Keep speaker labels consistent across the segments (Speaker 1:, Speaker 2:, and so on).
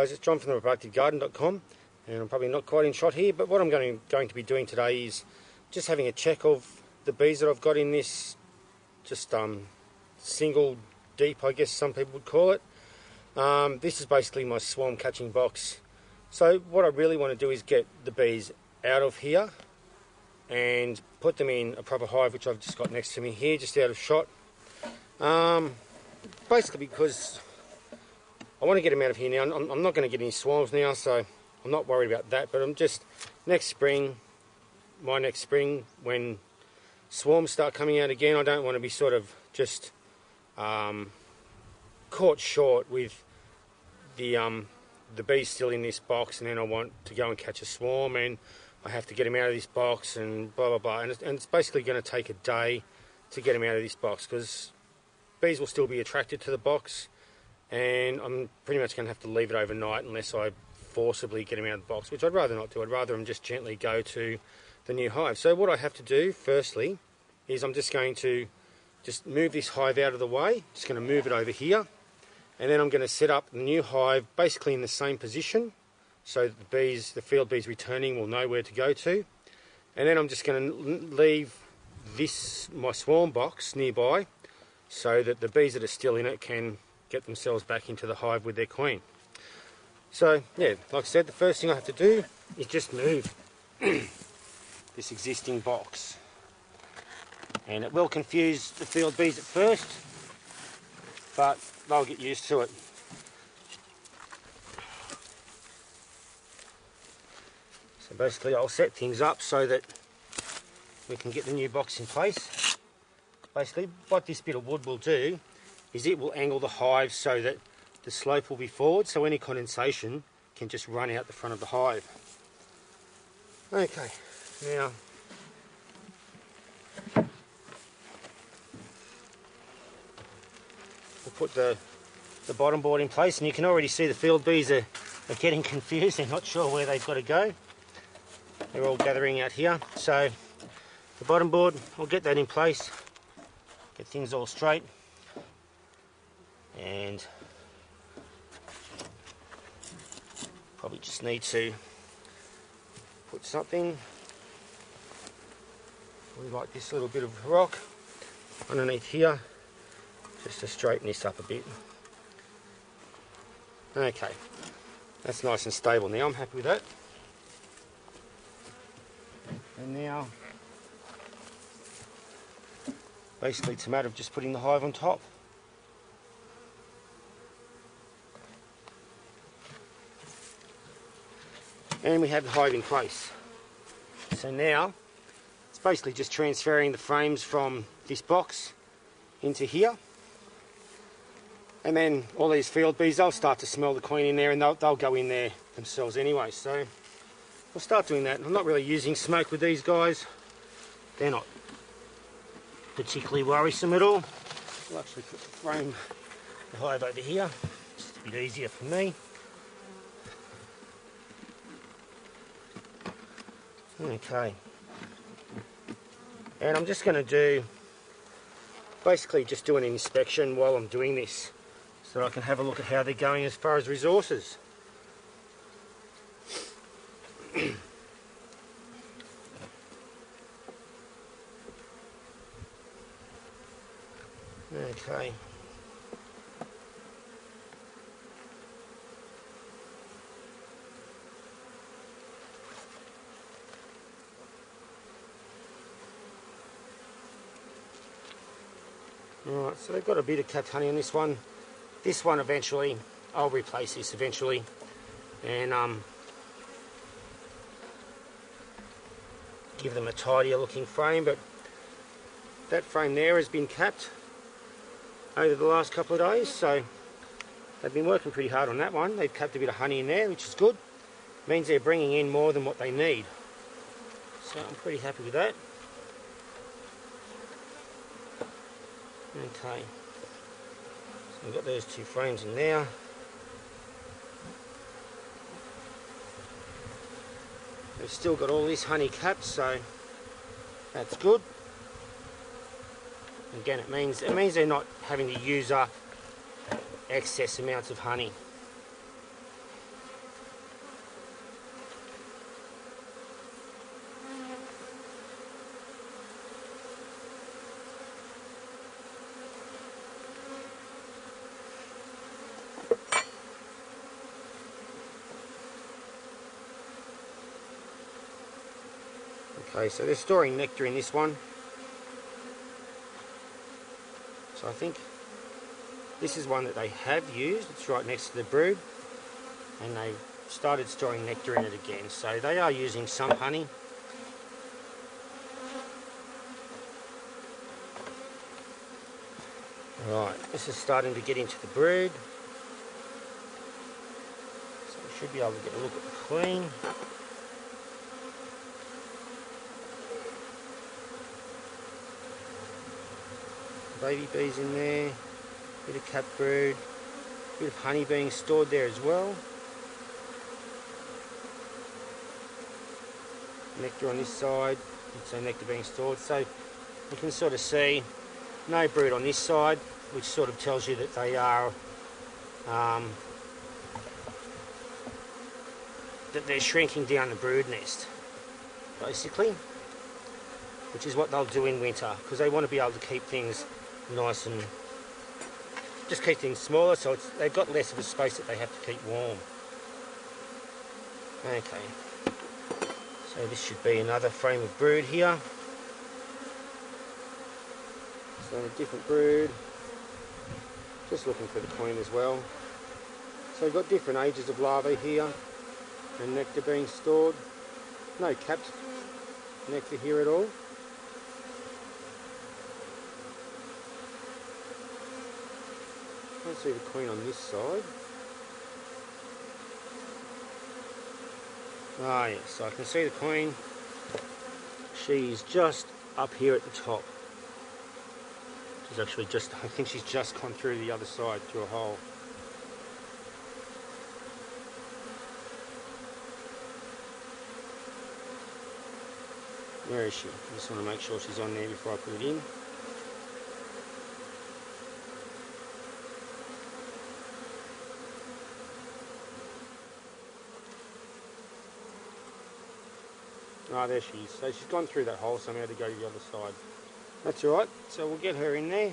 Speaker 1: guys, it's John from theproductivegarden.com, and I'm probably not quite in shot here, but what I'm going to be doing today is just having a check of the bees that I've got in this just single deep, I guess some people would call it. This is basically my swarm catching box. So what I really want to do is get the bees out of here and put them in a proper hive, which I've just got next to me here, just out of shot. Basically because I want to get them out of here now. I'm not going to get any swarms now, so I'm not worried about that, but I'm just, next spring, when swarms start coming out again, I don't want to be sort of just caught short with the bees still in this box, and then I want to go and catch a swarm and I have to get them out of this box and blah blah blah, and it's basically going to take a day to get them out of this box because bees will still be attracted to the box, and I'm pretty much going to have to leave it overnight unless I forcibly get them out of the box, which I'd rather not do. I'd rather them just gently go to the new hive. So what I have to do firstly is I'm just going to move this hive out of the way, just going to move it over here, and then I'm going to set up the new hive basically in the same position so that the field bees returning will know where to go to. And then I'm just going to leave my swarm box nearby so that the bees that are still in it can get themselves back into the hive with their queen. So yeah, like I said, the first thing I have to do is just move this existing box, and it will confuse the field bees at first, but they'll get used to it. So basically I'll set things up so that we can get the new box in place. Basically what this bit of wood will do is it will angle the hive so that the slope will be forward, so any condensation can just run out the front of the hive. Okay, now we'll put the bottom board in place, and you can already see the field bees are getting confused. They're not sure where they've got to go. They're all gathering out here. So the bottom board, we'll get that in place, get things all straight, and probably just need to put something like this little bit of rock underneath here just to straighten this up a bit. Okay, that's nice and stable now. I'm happy with that. And now basically it's a matter of just putting the hive on top. And we have the hive in place. So now it's basically just transferring the frames from this box into here, and then all these field bees, they'll start to smell the queen in there, and they'll go in there themselves anyway. So we'll start doing that. I'm not really using smoke with these guys. They're not particularly worrisome at all. I'll actually put the hive over here, just a bit easier for me. Okay, and I'm just going to basically do an inspection while I'm doing this so that I can have a look at how they're going as far as resources. Okay. Alright, so they've got a bit of capped honey on this one. This one eventually, I'll replace this eventually, and give them a tidier looking frame, but that frame there has been capped over the last couple of days, so they've been working pretty hard on that one. They've capped a bit of honey in there, which is good. It means they're bringing in more than what they need. So I'm pretty happy with that. Okay, so we've got those two frames in there. They've still got all this honey capped, so that's good. Again, it means they're not having to use up excess amounts of honey. Okay, so they're storing nectar in this one. So I think this is one that they have used. It's right next to the brood, and they've started storing nectar in it again. So they are using some honey. Right, this is starting to get into the brood. So we should be able to get a look at the queen. Baby bees in there, bit of cap brood, bit of honey being stored there as well. Nectar on this side, so nectar being stored. So you can sort of see no brood on this side, which sort of tells you that they are that they're shrinking down the brood nest, basically, which is what they'll do in winter because they want to be able to keep things nice and just keep things smaller, so they've got less of a space that they have to keep warm. Okay, so this should be another frame of brood here. So a different brood, just looking for the queen as well. So we've got different ages of larvae here and nectar being stored. No capped nectar here at all. Can't see the queen on this side. Ah yes, so I can see the queen. She's just up here at the top. She's actually just, I think she's just gone through the other side through a hole. Where is she? I just want to make sure she's on there before I put it in. Ah, there she is. So she's gone through that hole somehow to go to the other side. That's alright, so we'll get her in there.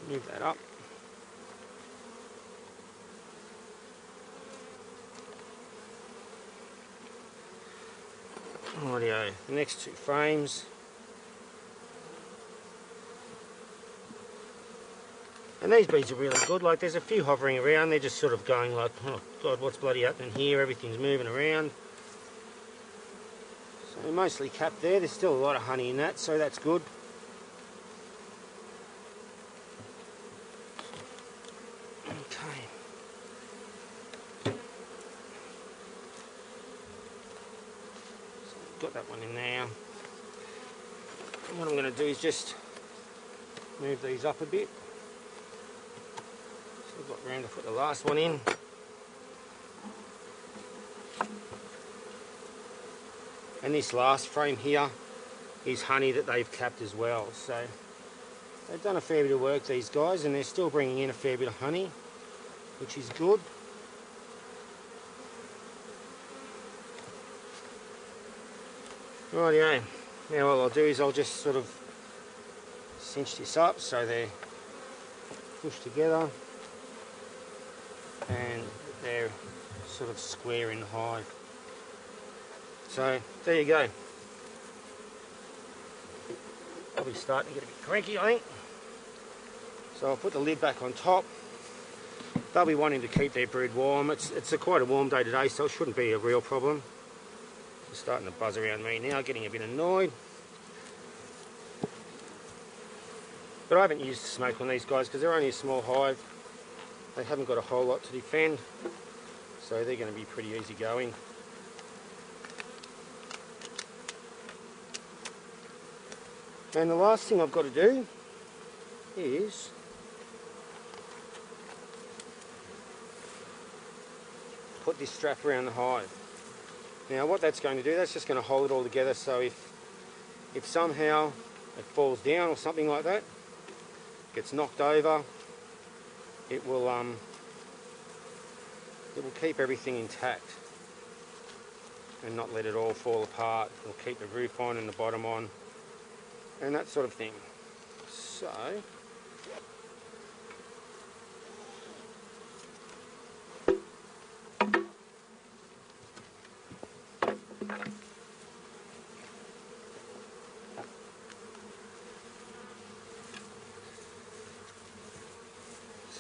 Speaker 1: Move that up. Rightio, the next two frames. And these bees are really good, like there's a few hovering around, they're just sort of going like, oh god, what's bloody happening here, everything's moving around. So mostly capped there, there's still a lot of honey in that, so that's good. Okay. So got that one in there. And what I'm going to do is just move these up a bit. I've got room to put the last one in. And this last frame here is honey that they've capped as well. So they've done a fair bit of work, these guys, and they're still bringing in a fair bit of honey, which is good. Rightio. Now what I'll do is I'll just sort of cinch this up so they're pushed together and they're sort of square in the hive. So there you go. Probably starting to get a bit cranky, I think. So I'll put the lid back on top. They'll be wanting to keep their brood warm. It's quite a warm day today, so it shouldn't be a real problem. They're starting to buzz around me now, getting a bit annoyed. But I haven't used smoke on these guys because they're only a small hive. They haven't got a whole lot to defend, so they're going to be pretty easy going. And the last thing I've got to do is put this strap around the hive. Now what that's going to do, that's just going to hold it all together, so if somehow it falls down or something like that, gets knocked over, it will keep everything intact and not let it all fall apart. It'll keep the roof on and the bottom on and that sort of thing. So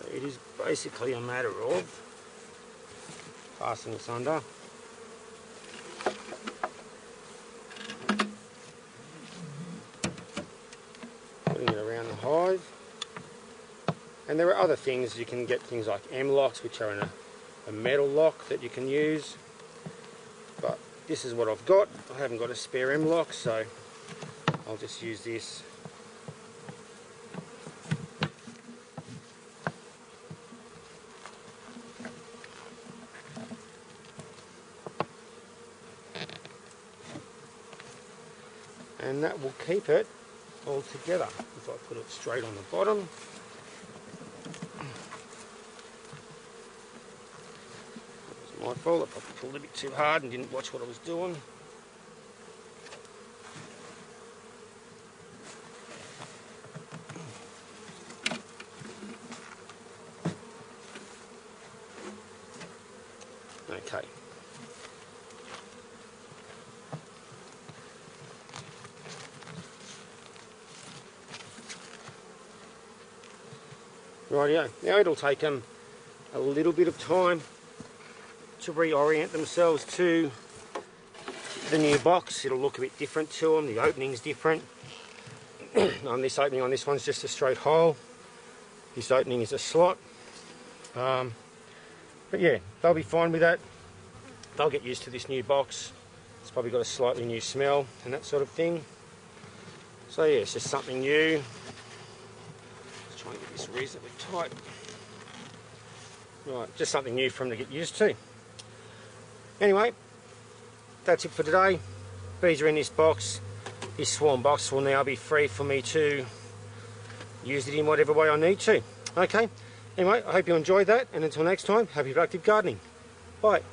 Speaker 1: So it is basically a matter of passing this under. Putting it around the hive. And there are other things, you can get things like M-locks, which are in a metal lock that you can use. But this is what I've got. I haven't got a spare M-lock, so I'll just use this. And that will keep it all together if I put it straight on the bottom. It was my fault, I probably pulled a bit too hard and didn't watch what I was doing. Okay. Rightio, now it'll take them a little bit of time to reorient themselves to the new box. It'll look a bit different to them, the opening's different. On this opening on this one's just a straight hole. This opening is a slot. But yeah, they'll be fine with that. They'll get used to this new box. It's probably got a slightly new smell and that sort of thing. So yeah, it's just something new. Try and get this reasonably tight. Right, just something new for them to get used to. Anyway, that's it for today. Bees are in this box. This swarm box will now be free for me to use it in whatever way I need to. Okay, anyway, I hope you enjoyed that, and until next time, happy productive gardening. Bye.